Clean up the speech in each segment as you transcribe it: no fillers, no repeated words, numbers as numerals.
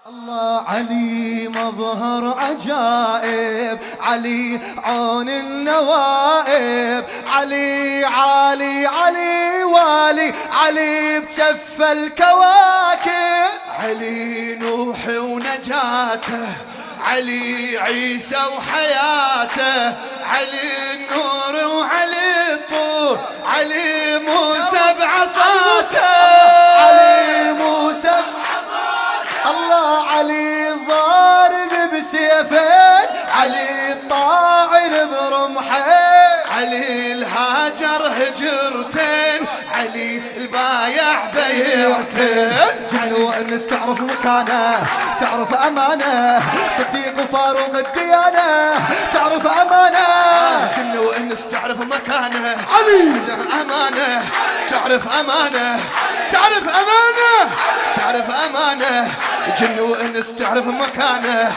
الله علي مظهر عجائب، علي عون النوائب، علي عالي علي والي، علي بجف الكواكب، علي نوح ونجاته، علي عيسى وحياته، علي النور وعلي الطور، علي موسى بعصاته، علي موسى الله علي الضارب بسيفين، علي الطاعن برمحين، علي الهاجر هجرتين، علي البايع بيعتين. جنو الناس تعرف مكانه، تعرف امانه، صديق وفاروق الديانه، تعرف امانه. جنو الناس تعرف مكانه، علي امانه، تعرف امانه، تعرف امانه، تعرف امانه. جنو انس تعرف مكانه،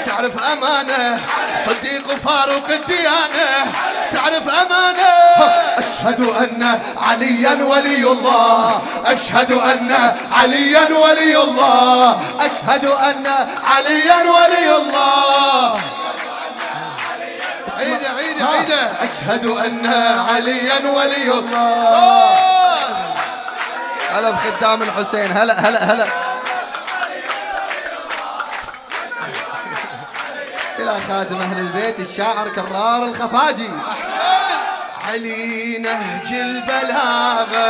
تعرف امانه، صديق وفاروق الديانه، تعرف امانه. اشهد ان عليا ولي الله، اشهد ان عليا ولي الله، اشهد ان عليا ولي الله. عيده عيده عيده. اشهد ان عليا ولي الله. هلا بخدام الحسين، هلا هلا هلا. إلى خادم أهل البيت الشاعر كرار الخفاجي. علي نهج البلاغة،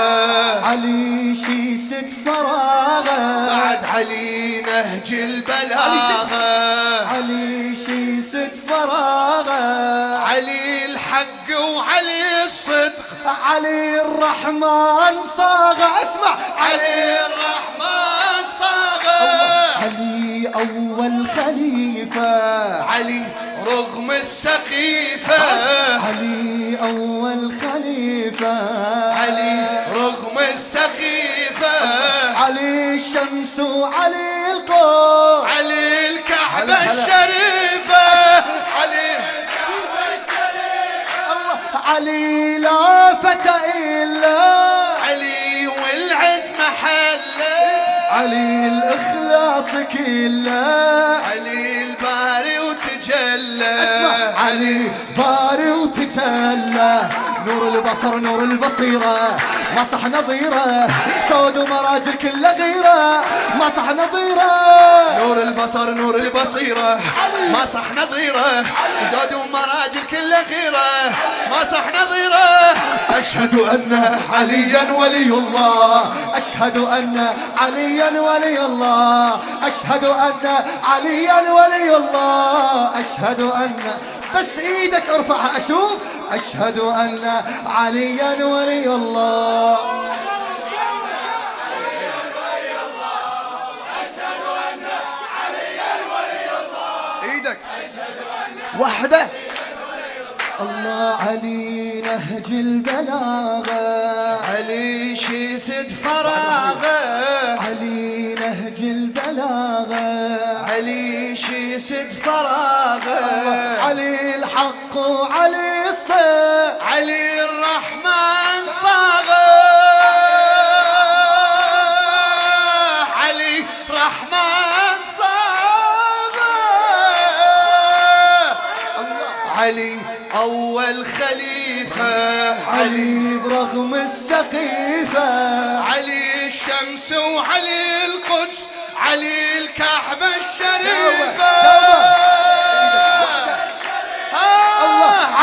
علي شيسة فراغة، بعد علي نهج البلاغة، علي شيسة فراغة، علي الحق وعلي الصدق، علي الرحمن صاغة. اسمع علي الرحمن صاغة، علي أول خليفة، علي رغم السقيفة، علي أول خليفة، علي رغم السقيفة، علي الشمس وعلي القمر، علي الكعبة الشريفة، علي علي لا فتى إلا، علي والعز محله، علي الإخلاص كله، علي الباري وتجلى، علي باري وتجلى، نور البصر نور البصيرة ما صح نظيره، سود ومراجل كله غيره ما صح نظيره، نور البصر نور البصيرة ما صح نظيره، زود ومراجل كله غيره ما صح نظيره. أشهد أن عليا ولي الله، أشهد أن عليا ولي الله، أشهد أن عليا ولي الله، أشهد أن بس إيدك ارفعها أشوف. أشهد أن عليا ولي الله. ايدك وحده. الله علي نهج البلاغة، علي شيسد فراغه، علي نهج البلاغة، علي شيسد فراغه، علي الحق وعلي الصدق، علي الرحمن صاغه، علي رحمن صاغه، علي أول خليفة، علي برغم السقيفة، علي الشمس وعلي القدس، علي الكعبة الشريفة،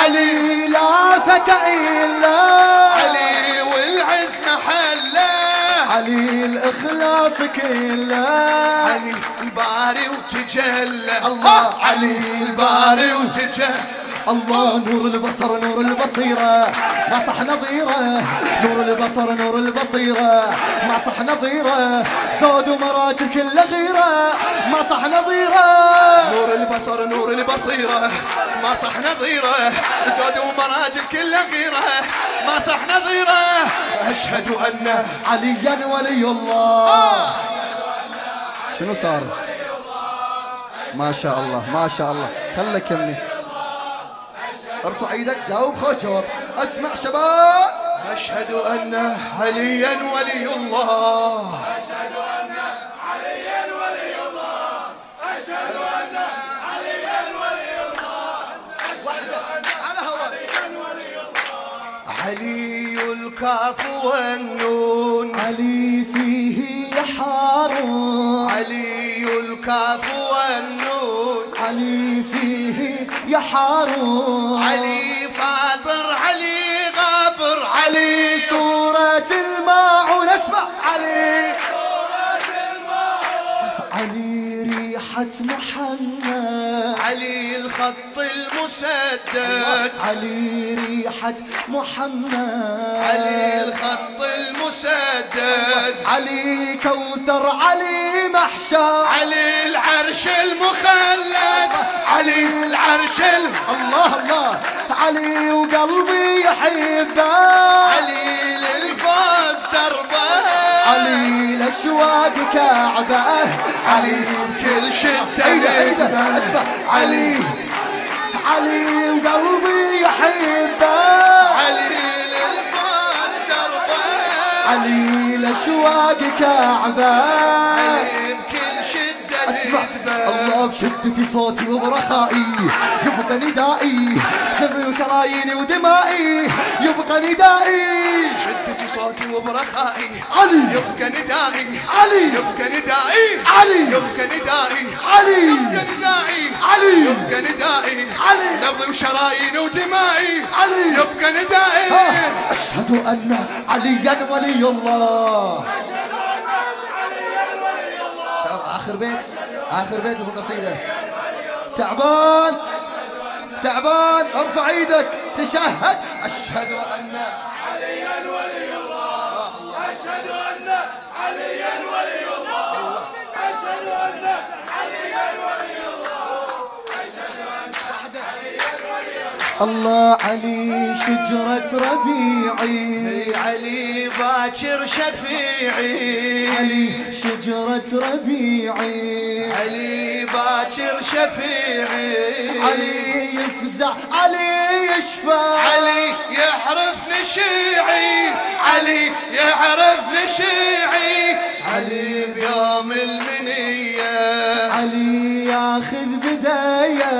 علي لا فتى إلا، علي والعز محله، علي الإخلاص كله، علي الباري وتجلى، الله علي الباري وتجلى. الله نور البصر نور البصيرة ما صح نظيره، نور البصر نور البصيرة ما صح نظيره، سود ومراجل كله غيره ما صح نظيره، نور البصر نور البصيرة ما صح نظيره، زود ومراجل كله غيره ما صح نظيره. أشهد أن عليا ولي الله. شنو صار؟ ما شاء الله ما شاء الله. خلك يمي ارفع ايدك جاوب خوش جواب. اسمع شباب. أشهد أن عليا ولي الله، الكاف والنون علي فيه يحارون علي الكاف والنون علي فيه يحارون علي فاطر علي غافر علي سورة الماعون اسمع علي علي ريحة محمد علي الخط المسدد علي ريحة محمد علي الخط المسدد علي كوثر علي محشر علي العرش المخلد علي العرش الله الله علي وقلبي يحبه علي للفوز دربه علي الاشواق كعبه علي بكل شدة عيده اسمع علي علي وقلبي يحبه علي للفوز دربه علي الاشواق كعبه علي بكل شدة اسمع الله بشدتي صوتي وبرخائي يبقى ندائي دمي وشراييني ودمائي يبقى ندائي شدتي صوتي وبرخائي علي يبقى ندائي علي يبقى ندائي علي يبقى ندائي علي يبقى ندائي علي يبقى ندائي علي نبض وشرايين ودمائي علي يبقى ندائي أشهد أن عليا ولي الله شباب آخر بيت بالقصيدة تعبان تعبان ارفع ايدك تشهد أشهد أن عليا ولي الله أشهد أن عليا ولي الله أشهد أن عليا ولي الله أشهد أن عليا ولي الله علي شجرة ربيعي علي باكر شفيعي علي شجرة ربيعي علي باكر شفيعي علي يفزع علي يشفع علي يعرف نشيعي علي يعرف نشيعي علي بيوم المنية علي ياخذ بداية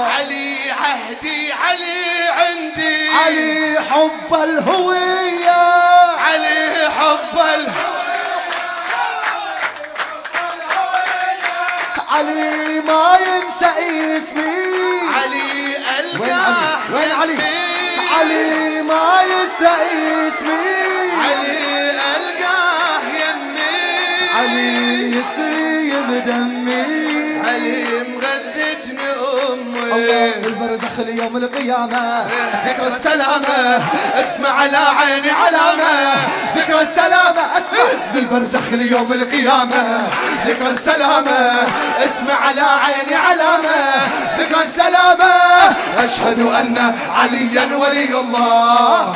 علي عهدي علي عندي علي حب الهوية علي حب علي ما ينسى اسمي علي وين ألقاه علي وين علي يمي. علي ما ينسى اسمي علي ألقاه يمي علي يسري بدمي علي مغذتني الله أمي بالبرزخ ليوم القيامة ذكرى السلامة اسمع على عيني علامة ذكرى السلامة اسمع بالبرزخ ليوم القيامة ذكرى السلامة اسمع على عيني علامة ذكرى السلامة أشهد أن عليا ولي الله